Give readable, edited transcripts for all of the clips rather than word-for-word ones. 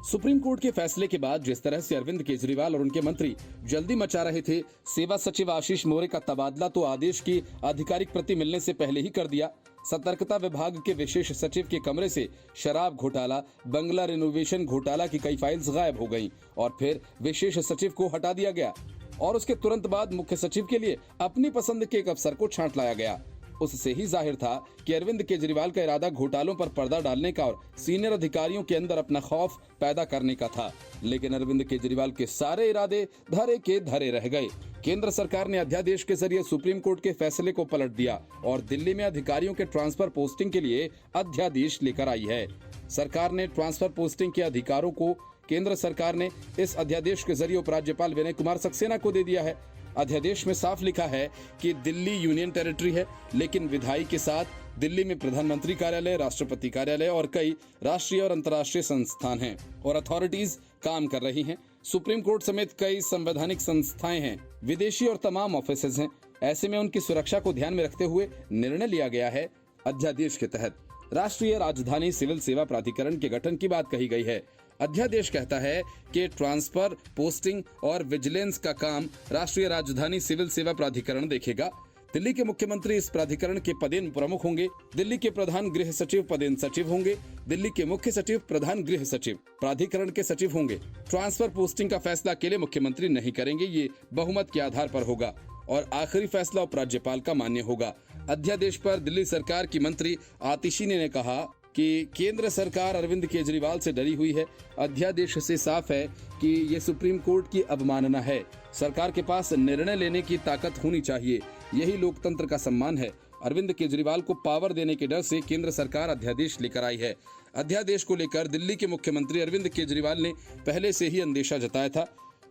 Supreme court के फैसले के बाद जिस तरह से अरविंद केजरीवाल और उनके मंत्री जल्दी मचा रहे थे, सेवा सचिव आशीष मोरे का तबादला तो आदेश की आधिकारिक प्रति मिलने से पहले ही कर दिया। सतर्कता विभाग के विशेष सचिव के कमरे से शराब घोटाला, बंगला रिनोवेशन घोटाला की कई फाइल्स गायब हो गईं और फिर विशेष सचिव को हटा दिया गया और उसके तुरंत बाद मुख्य सचिव के लिए अपनी पसंद के एक अफसर को छांट लाया गया। उससे ही जाहिर था कि अरविंद केजरीवाल का इरादा घोटालों पर पर्दा डालने का और सीनियर अधिकारियों के अंदर अपना खौफ पैदा करने का था। लेकिन अरविंद केजरीवाल के सारे इरादे धरे के धरे रह गए। केंद्र सरकार ने अध्यादेश के जरिए सुप्रीम कोर्ट के फैसले को पलट दिया और दिल्ली में अधिकारियों के ट्रांसफर पोस्टिंग के लिए अध्यादेश लेकर आई है। सरकार ने ट्रांसफर पोस्टिंग के अधिकारों को केंद्र सरकार ने इस अध्यादेश के जरिए उपराज्यपाल विनय कुमार सक्सेना को दे दिया है। अध्यादेश में साफ लिखा है कि दिल्ली यूनियन टेरिटरी है, लेकिन विधायी के साथ दिल्ली में प्रधानमंत्री कार्यालय, राष्ट्रपति कार्यालय और कई राष्ट्रीय और अंतर्राष्ट्रीय संस्थान हैं और अथॉरिटीज काम कर रही हैं। सुप्रीम कोर्ट समेत कई संवैधानिक संस्थाएं हैं, विदेशी और तमाम ऑफिसेज हैं। ऐसे में उनकी सुरक्षा को ध्यान में रखते हुए निर्णय लिया गया है। अध्यादेश के तहत राष्ट्रीय राजधानी सिविल सेवा प्राधिकरण के गठन की बात कही गई है। अध्यादेश कहता है कि ट्रांसफर, पोस्टिंग और विजिलेंस का काम राष्ट्रीय राजधानी सिविल सेवा प्राधिकरण देखेगा। दिल्ली के मुख्यमंत्री इस प्राधिकरण के पदेन प्रमुख होंगे। दिल्ली के प्रधान गृह सचिव पदेन सचिव होंगे। दिल्ली के मुख्य सचिव प्रधान गृह सचिव प्राधिकरण के सचिव होंगे। ट्रांसफर पोस्टिंग का फैसला अकेले मुख्यमंत्री नहीं करेंगे, ये बहुमत के आधार पर होगा और आखिरी फैसला उपराज्यपाल का मान्य होगा। अध्यादेश पर दिल्ली सरकार की मंत्री आतिशी ने कहा कि केंद्र सरकार अरविंद केजरीवाल से डरी हुई है। अध्यादेश से साफ है कि ये सुप्रीम कोर्ट की अवमानना है। सरकार के पास निर्णय लेने की ताकत होनी चाहिए, यही लोकतंत्र का सम्मान है। अरविंद केजरीवाल को पावर देने के डर से केंद्र सरकार अध्यादेश लेकर आई है। अध्यादेश को लेकर दिल्ली के मुख्यमंत्री अरविंद केजरीवाल ने पहले से ही अंदेशा जताया था।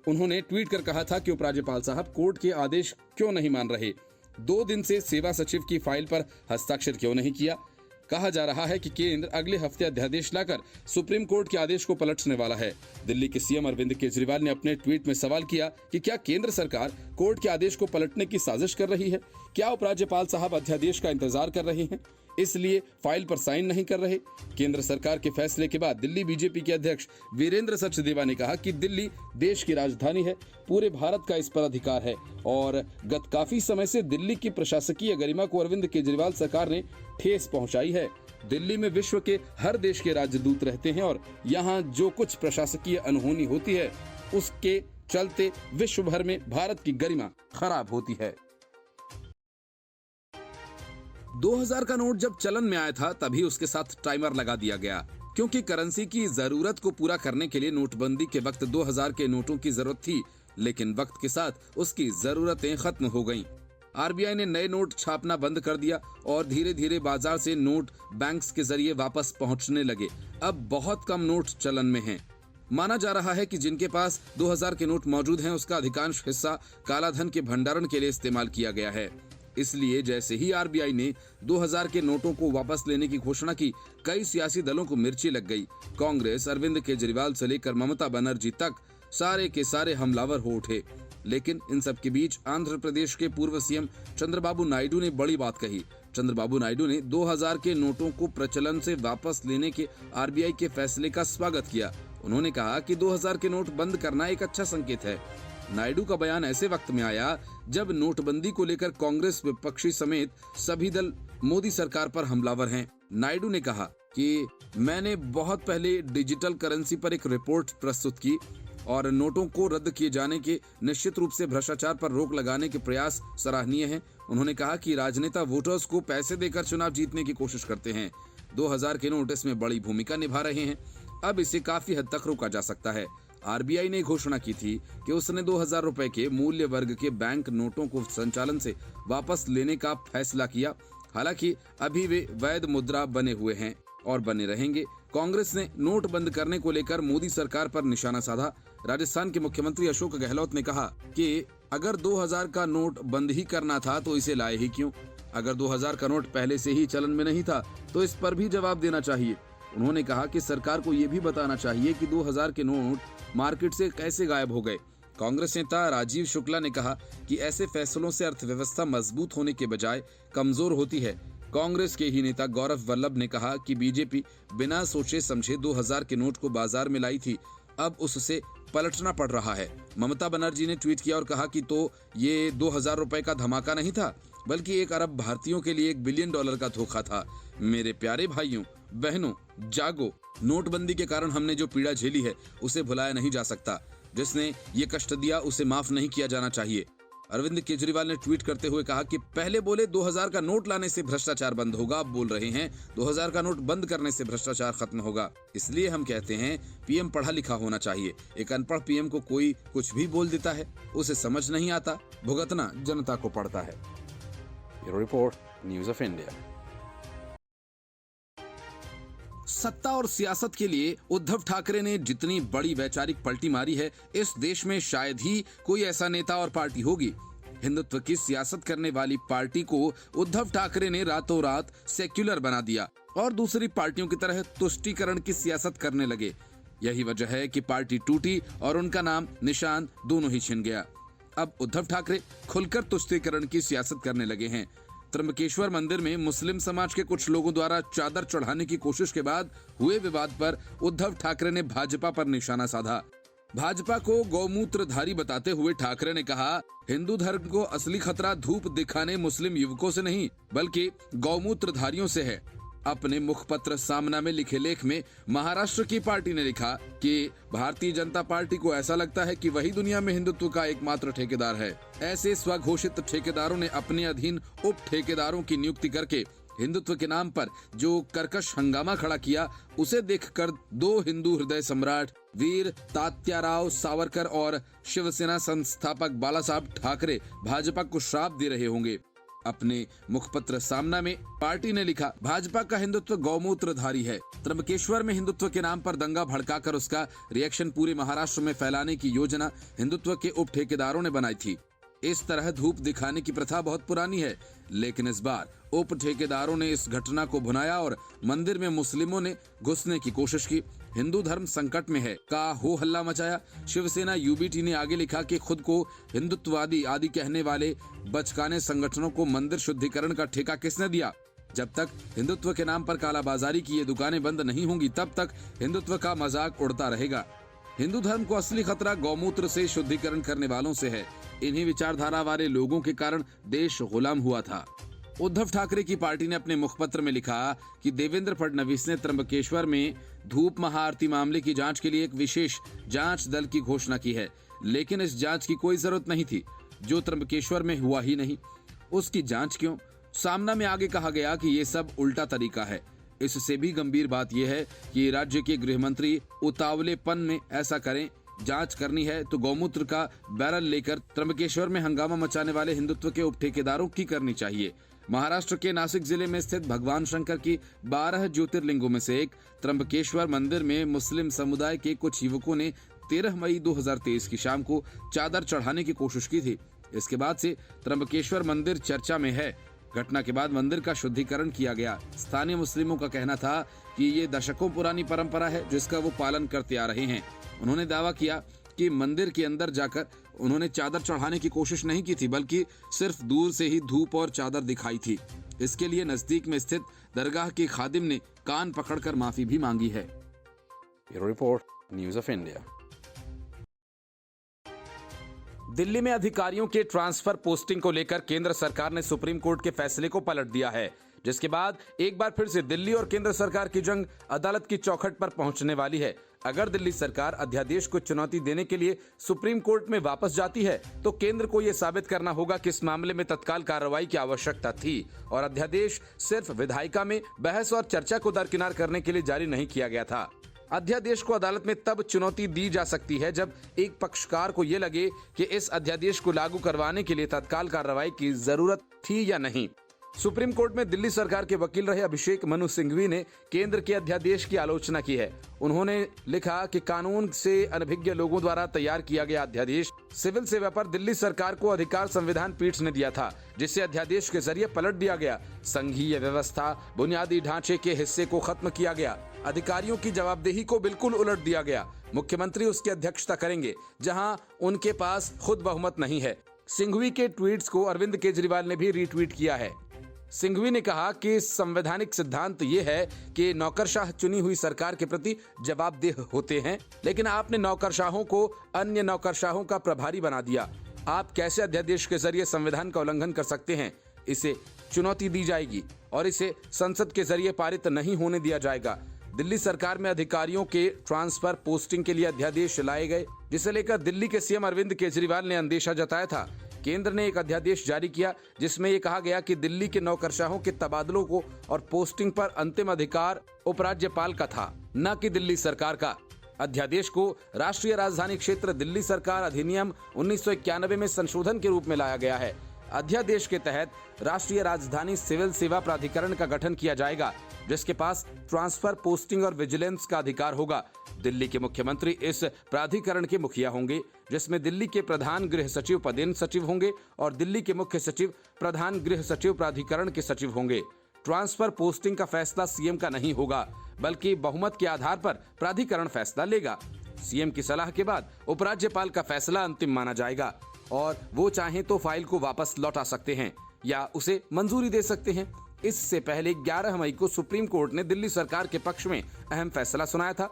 उन्होंने ट्वीट कर कहा था कि उपराज्यपाल साहब कोर्ट के आदेश क्यों नहीं मान रहे, 2 दिन से सेवा सचिव की फाइल पर हस्ताक्षर क्यों नहीं किया। कहा जा रहा है कि केंद्र अगले हफ्ते अध्यादेश लाकर सुप्रीम कोर्ट के आदेश को पलटने वाला है। दिल्ली के सीएम अरविंद केजरीवाल ने अपने ट्वीट में सवाल किया कि क्या केंद्र सरकार कोर्ट के आदेश को पलटने की साजिश कर रही है? क्या उपराज्यपाल साहब अध्यादेश का इंतजार कर रहे हैं, इसलिए फाइल पर साइन नहीं कर रहे? केंद्र सरकार के फैसले के बाद दिल्ली बीजेपी के अध्यक्ष वीरेंद्र सचदेवा ने कहा कि दिल्ली देश की राजधानी है, पूरे भारत का इस पर अधिकार है और गत काफी समय से दिल्ली की प्रशासकीय गरिमा को अरविंद केजरीवाल सरकार ने ठेस पहुंचाई है। दिल्ली में विश्व के हर देश के राजदूत रहते हैं और यहाँ जो कुछ प्रशासकीय अनहोनी होती है उसके चलते विश्व भर में भारत की गरिमा खराब होती है। 2000 का नोट जब चलन में आया था तभी उसके साथ टाइमर लगा दिया गया, क्योंकि करेंसी की जरूरत को पूरा करने के लिए नोटबंदी के वक्त 2000 के नोटों की जरूरत थी, लेकिन वक्त के साथ उसकी जरूरतें खत्म हो गईं। आरबीआई ने नए नोट छापना बंद कर दिया और धीरे धीरे बाजार से नोट बैंक्स के जरिए वापस पहुंचने लगे। अब बहुत कम नोट चलन में हैं। माना जा रहा है कि जिनके पास 2000 के नोट मौजूद हैं उसका अधिकांश हिस्सा कालाधन के भंडारण के लिए इस्तेमाल किया गया है। इसलिए जैसे ही आरबीआई ने 2000 के नोटों को वापस लेने की घोषणा की, कई सियासी दलों को मिर्ची लग गई। कांग्रेस, अरविंद केजरीवाल से लेकर ममता बनर्जी तक सारे के सारे हमलावर हो उठे। लेकिन इन सब के बीच आंध्र प्रदेश के पूर्व सीएम चंद्रबाबू नायडू ने बड़ी बात कही। चंद्रबाबू नायडू ने 2000 के नोटों को प्रचलन से वापस लेने के आरबीआई के फैसले का स्वागत किया। उन्होंने कहा कि 2000 के नोट बंद करना एक अच्छा संकेत है। नायडू का बयान ऐसे वक्त में आया जब नोटबंदी को लेकर कांग्रेस विपक्षी समेत सभी दल मोदी सरकार पर हमलावर हैं। नायडू ने कहा कि मैंने बहुत पहले डिजिटल करेंसी पर एक रिपोर्ट प्रस्तुत की और नोटों को रद्द किए जाने के निश्चित रूप से भ्रष्टाचार पर रोक लगाने के प्रयास सराहनीय हैं। उन्होंने कहा कि राजनेता वोटर्स को पैसे देकर चुनाव जीतने की कोशिश करते हैं। 2000 के नोट इसमें बड़ी भूमिका निभा रहे हैं। अब इसे काफी हद तक रोका जा सकता है। आरबीआई ने घोषणा की थी कि उसने 2000 रुपए के मूल्य वर्ग के बैंक नोटों को संचालन से वापस लेने का फैसला किया। हालांकि अभी वे वैध मुद्रा बने हुए हैं और बने रहेंगे। कांग्रेस ने नोट बंद करने को लेकर मोदी सरकार पर निशाना साधा। राजस्थान के मुख्यमंत्री अशोक गहलोत ने कहा कि अगर 2000 का नोट बंद ही करना था तो इसे लाए ही क्यों? अगर 2000 का नोट पहले से ही चलन में नहीं था तो इस पर भी जवाब देना चाहिए। उन्होंने कहा कि सरकार को ये भी बताना चाहिए कि 2000 के नोट मार्केट से कैसे गायब हो गए। कांग्रेस नेता राजीव शुक्ला ने कहा कि ऐसे फैसलों से अर्थव्यवस्था मजबूत होने के बजाय कमजोर होती है। कांग्रेस के ही नेता गौरव वल्लभ ने कहा कि बीजेपी बिना सोचे समझे 2000 के नोट को बाजार में लाई थी, अब उससे पलटना पड़ रहा है। ममता बनर्जी ने ट्वीट किया और कहा कि तो ये 2000 रुपए का धमाका नहीं था, बल्कि 1 अरब भारतीयों के लिए $1 बिलियन का धोखा था। मेरे प्यारे भाइयों बहनों, जागो। नोटबंदी के कारण हमने जो पीड़ा झेली है उसे भुलाया नहीं जा सकता। जिसने ये कष्ट दिया उसे माफ नहीं किया जाना चाहिए। अरविंद केजरीवाल ने ट्वीट करते हुए कहा कि पहले बोले 2000 का नोट लाने से भ्रष्टाचार बंद होगा, अब बोल रहे हैं 2000 का नोट बंद करने से भ्रष्टाचार खत्म होगा। इसलिए हम कहते हैं पीएम पढ़ा लिखा होना चाहिए। एक अनपढ़ पीएम को कोई कुछ भी बोल देता है, उसे समझ नहीं आता, भुगतना जनता को पड़ता है। Bureau report, news of India. सत्ता और सियासत के लिए उद्धव ठाकरे ने जितनी बड़ी वैचारिक पलटी मारी है, इस देश में शायद ही कोई ऐसा नेता और पार्टी होगी। हिंदुत्व की सियासत करने वाली पार्टी को उद्धव ठाकरे ने रातों रात सेक्युलर बना दिया और दूसरी पार्टियों की तरह तुष्टीकरण की सियासत करने लगे। यही वजह है कि पार्टी टूटी और उनका नाम निशान दोनों ही छिन गया। अब उद्धव ठाकरे खुलकर तुष्टीकरण की सियासत करने लगे हैं। त्र्यंबकेश्वर मंदिर में मुस्लिम समाज के कुछ लोगों द्वारा चादर चढ़ाने की कोशिश के बाद हुए विवाद पर उद्धव ठाकरे ने भाजपा पर निशाना साधा। भाजपा को गौमूत्रधारी बताते हुए ठाकरे ने कहा, हिंदू धर्म को असली खतरा धूप दिखाने मुस्लिम युवकों से नहीं बल्कि गौमूत्रधारियों से है। अपने मुखपत्र सामना में लिखे लेख में महाराष्ट्र की पार्टी ने लिखा कि भारतीय जनता पार्टी को ऐसा लगता है कि वही दुनिया में हिंदुत्व का एकमात्र ठेकेदार है। ऐसे स्वघोषित ठेकेदारों ने अपने अधीन उप ठेकेदारों की नियुक्ति करके हिंदुत्व के नाम पर जो कर्कश हंगामा खड़ा किया, उसे देखकर 2 हिंदू हृदय सम्राट वीर तात्याराव सावरकर और शिवसेना संस्थापक बाला साहब ठाकरे भाजपा को श्राप दे रहे होंगे। अपने मुखपत्र सामना में पार्टी ने लिखा, भाजपा का हिंदुत्व गौमूत्रधारी है। त्र्यंबकेश्वर में हिंदुत्व के नाम पर दंगा भड़काकर उसका रिएक्शन पूरे महाराष्ट्र में फैलाने की योजना हिंदुत्व के उप ठेकेदारों ने बनाई थी। इस तरह धूप दिखाने की प्रथा बहुत पुरानी है, लेकिन इस बार उप ठेकेदारों ने इस घटना को भुनाया और मंदिर में मुस्लिमों ने घुसने की कोशिश की। हिंदू धर्म संकट में है का हो हल्ला मचाया। शिवसेना यूबीटी ने आगे लिखा कि खुद को हिंदुत्ववादी आदि कहने वाले बचकाने संगठनों को मंदिर शुद्धिकरण का ठेका किसने दिया। जब तक हिंदुत्व के नाम पर कालाबाजारी की ये दुकानें बंद नहीं होंगी, तब तक हिंदुत्व का मजाक उड़ता रहेगा। हिंदू धर्म को असली खतरा गौमूत्र से शुद्धिकरण करने वालों से है। इन्हीं विचारधारा वाले लोगों के कारण देश गुलाम हुआ था। उद्धव ठाकरे की पार्टी ने अपने मुखपत्र में लिखा कि देवेंद्र फडणवीस ने त्र्यंबकेश्वर में धूप महाआरती मामले की जांच के लिए एक विशेष जांच दल की घोषणा की है, लेकिन इस जांच की कोई जरूरत नहीं थी। जो त्र्यंबकेश्वर में हुआ ही नहीं, उसकी जांच क्यों। सामना में आगे कहा गया कि ये सब उल्टा तरीका है। इससे भी गंभीर बात यह है कि राज्य के गृह मंत्री उतावलेपन में ऐसा करें। जांच करनी है तो गौमूत्र का बैरल लेकर त्र्यंबकेश्वर में हंगामा मचाने वाले हिंदुत्व के उप ठेकेदारों की करनी चाहिए। महाराष्ट्र के नासिक जिले में स्थित भगवान शंकर की 12 ज्योतिर्लिंगों में से एक त्र्यंबकेश्वर मंदिर में मुस्लिम समुदाय के कुछ युवकों ने 13 मई 2023 की शाम को चादर चढ़ाने की कोशिश की थी। इसके बाद से त्र्यंबकेश्वर मंदिर चर्चा में है। घटना के बाद मंदिर का शुद्धिकरण किया गया। स्थानीय मुस्लिमों का कहना था कि ये दशकों पुरानी परंपरा है जिसका वो पालन करते आ रहे हैं। उन्होंने दावा किया कि मंदिर के अंदर जाकर उन्होंने चादर चढ़ाने की कोशिश नहीं की थी, बल्कि सिर्फ दूर से ही धूप और चादर दिखाई थी। इसके लिए नजदीक में स्थित दरगाह के खादिम ने कान पकड़कर माफी भी मांगी है। Bureau report, news of India. Delhi में अधिकारियों के ट्रांसफर पोस्टिंग को लेकर केंद्र सरकार ने सुप्रीम कोर्ट के फैसले को पलट दिया है, जिसके बाद एक बार फिर से दिल्ली और केंद्र सरकार की जंग अदालत की चौखट पर पहुंचने वाली है। अगर दिल्ली सरकार अध्यादेश को चुनौती देने के लिए सुप्रीम कोर्ट में वापस जाती है तो केंद्र को यह साबित करना होगा कि इस मामले में तत्काल कार्रवाई की आवश्यकता थी और अध्यादेश सिर्फ विधायिका में बहस और चर्चा को दरकिनार करने के लिए जारी नहीं किया गया था। अध्यादेश को अदालत में तब चुनौती दी जा सकती है जब एक पक्षकार को यह लगे कि इस अध्यादेश को लागू करवाने के लिए तत्काल कार्रवाई की जरूरत थी या नहीं। सुप्रीम कोर्ट में दिल्ली सरकार के वकील रहे अभिषेक मनु सिंघवी ने केंद्र के अध्यादेश की आलोचना की है। उन्होंने लिखा कि कानून से अनभिज्ञ लोगों द्वारा तैयार किया गया अध्यादेश सिविल सेवा पर दिल्ली सरकार को अधिकार संविधान पीठ ने दिया था, जिसे अध्यादेश के जरिए पलट दिया गया। संघीय व्यवस्था बुनियादी ढांचे के हिस्से को खत्म किया गया। अधिकारियों की जवाबदेही को बिल्कुल उलट दिया गया। मुख्यमंत्री उसकी अध्यक्षता करेंगे जहां उनके पास खुद बहुमत नहीं है। सिंघवी के ट्वीट्स को अरविंद केजरीवाल ने भी रीट्वीट किया है। सिंघवी ने कहा कि संवैधानिक सिद्धांत ये है कि नौकरशाह चुनी हुई सरकार के प्रति जवाबदेह होते हैं, लेकिन आपने नौकरशाहों को अन्य नौकरशाहों का प्रभारी बना दिया। आप कैसे अध्यादेश के जरिए संविधान का उल्लंघन कर सकते हैं? इसे चुनौती दी जाएगी और इसे संसद के जरिए पारित नहीं होने दिया जाएगा। दिल्ली सरकार में अधिकारियों के ट्रांसफर पोस्टिंग के लिए अध्यादेश लाए गए, जिसे लेकर दिल्ली के सीएम अरविंद केजरीवाल ने अंदेशा जताया था। केंद्र ने एक अध्यादेश जारी किया जिसमें यह कहा गया कि दिल्ली के नौकरशाहों के तबादलों को और पोस्टिंग पर अंतिम अधिकार उपराज्यपाल का था, न कि दिल्ली सरकार का। अध्यादेश को राष्ट्रीय राजधानी क्षेत्र दिल्ली सरकार अधिनियम 1991 में संशोधन के रूप में लाया गया है। अध्यादेश के तहत राष्ट्रीय राजधानी सिविल सेवा प्राधिकरण का गठन किया जाएगा, जिसके पास ट्रांसफर, पोस्टिंग और विजिलेंस का अधिकार होगा। दिल्ली के मुख्यमंत्री इस प्राधिकरण के मुखिया होंगे, जिसमें दिल्ली के प्रधान गृह सचिव पदेन सचिव होंगे और दिल्ली के मुख्य सचिव प्रधान गृह सचिव प्राधिकरण के सचिव होंगे। ट्रांसफर पोस्टिंग का फैसला सीएम का नहीं होगा, बल्कि बहुमत के आधार पर प्राधिकरण फैसला लेगा। सीएम की सलाह के बाद उपराज्यपाल का फैसला अंतिम माना जाएगा और वो चाहें तो फाइल को वापस लौटा सकते हैं या उसे मंजूरी दे सकते हैं। इससे पहले 11 मई को सुप्रीम कोर्ट ने दिल्ली सरकार के पक्ष में अहम फैसला सुनाया था।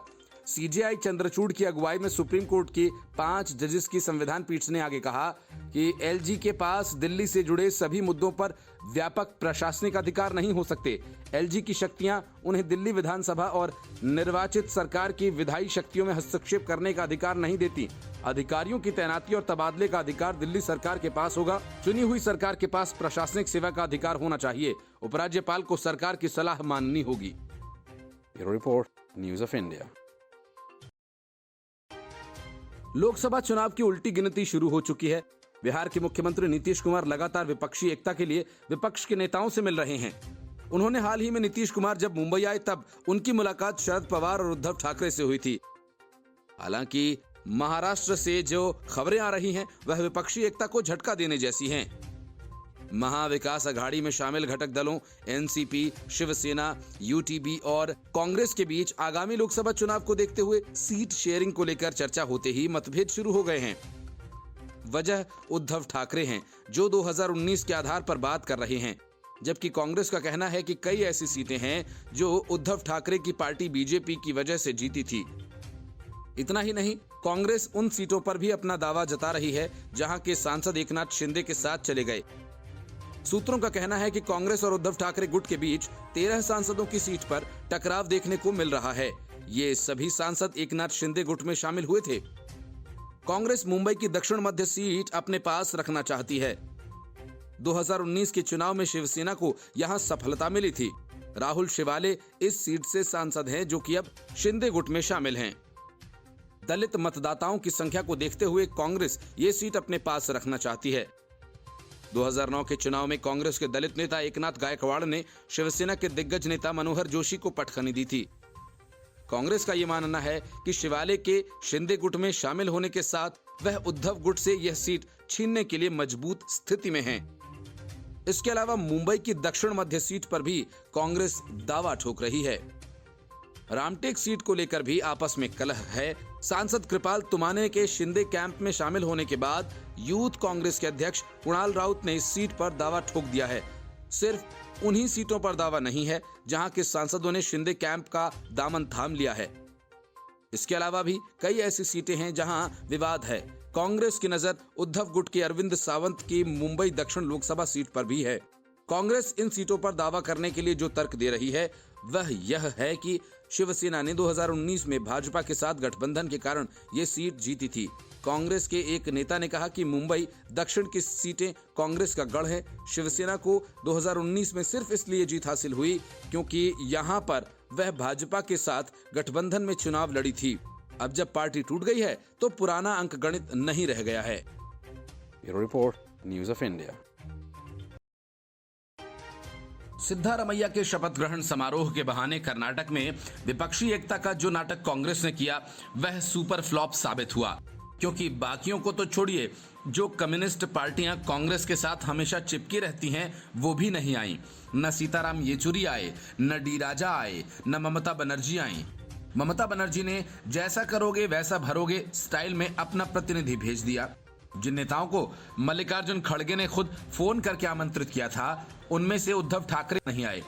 सीजेआई चंद्रचूड़ की अगुवाई में सुप्रीम कोर्ट की 5 जजेस की संविधान पीठ ने आगे कहा कि एलजी के पास दिल्ली से जुड़े सभी मुद्दों पर व्यापक प्रशासनिक अधिकार नहीं हो सकते। एलजी की शक्तियां उन्हें दिल्ली विधानसभा और निर्वाचित सरकार की विधायी शक्तियों में हस्तक्षेप करने का अधिकार नहीं देती। अधिकारियों की तैनाती और तबादले का अधिकार दिल्ली सरकार के पास होगा। चुनी हुई सरकार के पास प्रशासनिक सेवा का अधिकार होना चाहिए। उपराज्यपाल को सरकार की सलाह माननी होगी। Bureau report, news of India. Lok Sabha चुनाव की उल्टी गिनती शुरू हो चुकी है। बिहार के मुख्यमंत्री नीतीश कुमार लगातार विपक्षी एकता के लिए विपक्ष के नेताओं से मिल रहे हैं। उन्होंने हाल ही में नीतीश कुमार जब मुंबई आए तब उनकी मुलाकात शरद पवार और उद्धव ठाकरे से हुई थी। हालांकि महाराष्ट्र से जो खबरें आ रही हैं वह विपक्षी एकता को झटका देने जैसी हैं। महाविकास अघाड़ी में शामिल घटक दलों एनसीपी, शिवसेना, यूटीबी और कांग्रेस के बीच आगामी लोकसभा चुनाव को देखते हुए सीट शेयरिंग को लेकर चर्चा होते ही मतभेद शुरू हो गए हैं। वजह उद्धव ठाकरे हैं, जो 2019 के आधार पर बात कर रहे हैं, जबकि कांग्रेस का कहना है कि कई ऐसी सीटें हैं जो उद्धव ठाकरे की पार्टी बीजेपी की वजह से जीती थी। इतना ही नहीं, कांग्रेस उन सीटों पर भी अपना दावा जता रही है जहां के सांसद एकनाथ शिंदे के साथ चले गए। सूत्रों का कहना है कि कांग्रेस और उद्धव ठाकरे गुट के बीच 13 सांसदों की सीट पर टकराव देखने को मिल रहा है। ये सभी सांसद एकनाथ शिंदे गुट में शामिल हुए थे। कांग्रेस मुंबई की दक्षिण मध्य सीट अपने पास रखना चाहती है। 2019 के चुनाव में शिवसेना को यहां सफलता मिली थी। राहुल शिवाले इस सीट से सांसद हैं, जो कि अब शिंदे गुट में शामिल हैं। दलित मतदाताओं की संख्या को देखते हुए कांग्रेस ये सीट अपने पास रखना चाहती है। 2009 के चुनाव में कांग्रेस के दलित नेता एकनाथ गायकवाड़ ने शिवसेना के दिग्गज नेता मनोहर जोशी को पटखनी दी थी। कांग्रेस का यह मानना है कि शिवाले के शिंदे गुट में शामिल होने के साथ वह उद्धव गुट से यह सीट छीनने के लिए मजबूत स्थिति में है। इसके अलावा मुंबई की दक्षिण मध्य सीट पर भी कांग्रेस दावा ठोक रही है। रामटेक सीट को लेकर भी आपस में कलह है। सांसद कृपाल तुमाने के शिंदे कैंप में शामिल होने के बाद यूथ कांग्रेस के अध्यक्ष कुणाल राउत ने इस सीट पर दावा ठोक दिया है। सिर्फ उन्हीं सीटों पर दावा नहीं है जहां के सांसदों ने शिंदे कैंप का दामन थाम लिया है। इसके अलावा भी कई ऐसी सीटें हैं जहां विवाद है। कांग्रेस की नजर उद्धव गुट के अरविंद सावंत की मुंबई दक्षिण लोकसभा सीट पर भी है। कांग्रेस इन सीटों पर दावा करने के लिए जो तर्क दे रही है वह यह है कि शिवसेना ने 2019 में भाजपा के साथ गठबंधन के कारण ये सीट जीती थी। कांग्रेस के एक नेता ने कहा कि मुंबई दक्षिण की सीटें कांग्रेस का गढ़ है। शिवसेना को 2019 में सिर्फ इसलिए जीत हासिल हुई क्योंकि यहां पर वह भाजपा के साथ गठबंधन में चुनाव लड़ी थी। अब जब पार्टी टूट गई है तो पुराना अंक गणित नहीं रह गया है। Bureau report, news of India. Siddaramaiah के शपथ ग्रहण समारोह के बहाने कर्नाटक में विपक्षी एकता का जो नाटक कांग्रेस ने किया वह सुपर फ्लॉप साबित हुआ, क्योंकि बाकियों को तो छोड़िए, जो कम्युनिस्ट पार्टियां कांग्रेस के साथ हमेशा चिपकी रहती हैं वो भी नहीं आई। न सीताराम येचुरी आए, न डी राजा आए, न ममता बनर्जी आई। ममता बनर्जी ने जैसा करोगे वैसा भरोगे स्टाइल में अपना प्रतिनिधि भेज दिया। जिन नेताओं को मल्लिकार्जुन खड़गे ने खुद फोन करके आमंत्रित किया था, उनमें से उद्धव ठाकरे नहीं आए।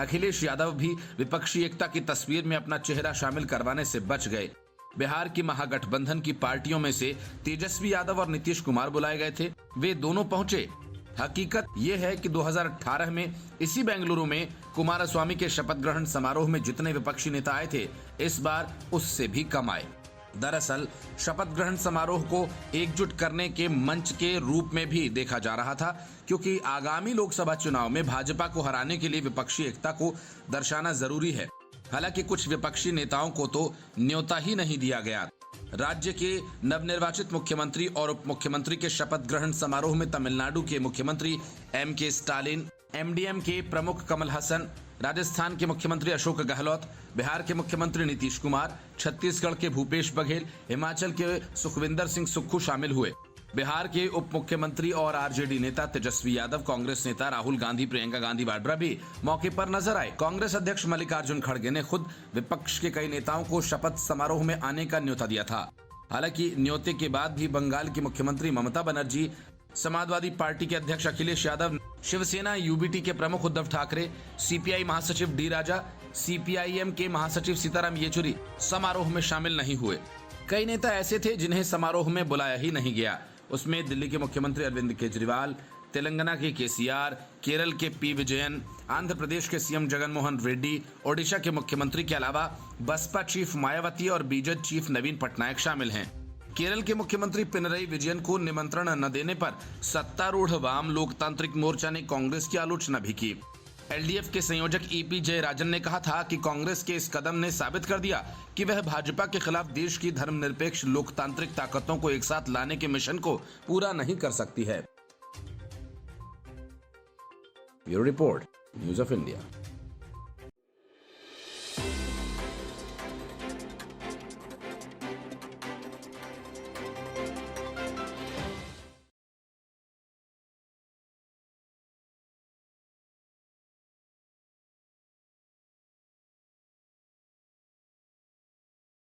अखिलेश यादव भी विपक्षी एकता की तस्वीर में अपना चेहरा शामिल करवाने से बच गए। बिहार की महागठबंधन की पार्टियों में से तेजस्वी यादव और नीतीश कुमार बुलाए गए थे, वे दोनों पहुंचे। हकीकत यह है कि 2018 में इसी बेंगलुरु में कुमारस्वामी के शपथ ग्रहण समारोह में जितने विपक्षी नेता आए थे, इस बार उससे भी कम आए। दरअसल शपथ ग्रहण समारोह को एकजुट करने के मंच के रूप में भी देखा जा रहा था, क्योंकि आगामी लोकसभा चुनाव में भाजपा को हराने के लिए विपक्षी एकता को दर्शाना जरूरी है। हालांकि कुछ विपक्षी नेताओं को तो न्योता ही नहीं दिया गया। राज्य के नवनिर्वाचित मुख्यमंत्री और उप मुख्यमंत्री के शपथ ग्रहण समारोह में तमिलनाडु के मुख्यमंत्री एम.के. स्टालिन, एमडीएम के प्रमुख कमल हसन, राजस्थान के मुख्यमंत्री अशोक गहलोत, बिहार के मुख्यमंत्री नीतीश कुमार, छत्तीसगढ़ के भूपेश बघेल, हिमाचल के सुखविंदर सिंह सुक्खू शामिल हुए। बिहार के उप मुख्यमंत्री और आरजेडी नेता तेजस्वी यादव, कांग्रेस नेता राहुल गांधी, प्रियंका गांधी वाड्रा भी मौके पर नजर आए। कांग्रेस अध्यक्ष मल्लिकार्जुन खड़गे ने खुद विपक्ष के कई नेताओं को शपथ समारोह में आने का न्योता दिया था। हालांकि न्योते के बाद भी बंगाल की मुख्यमंत्री ममता बनर्जी, समाजवादी पार्टी के अध्यक्ष अखिलेश यादव, शिवसेना यूबीटी के प्रमुख उद्धव ठाकरे, सीपीआई महासचिव डी राजा, सीपीआईएम के महासचिव सीताराम येचुरी समारोह में शामिल नहीं हुए। कई नेता ऐसे थे जिन्हें समारोह में बुलाया ही नहीं गया। उसमें दिल्ली के मुख्यमंत्री अरविंद केजरीवाल, तेलंगाना के केसीआर, केरल के पी विजयन, आंध्र प्रदेश के सीएम जगनमोहन रेड्डी, ओडिशा के मुख्यमंत्री के अलावा बसपा चीफ मायावती और बीजेपी चीफ नवीन पटनायक शामिल हैं। केरल के मुख्यमंत्री पिनरई विजयन को निमंत्रण न देने पर सत्तारूढ़ वाम लोकतांत्रिक मोर्चा ने कांग्रेस की आलोचना भी की। एलडीएफ के संयोजक ईपी जयराजन ने कहा था कि कांग्रेस के इस कदम ने साबित कर दिया कि वह भाजपा के खिलाफ देश की धर्मनिरपेक्ष लोकतांत्रिक ताकतों को एक साथ लाने के मिशन को पूरा नहीं कर सकती है। Bureau report, news of India.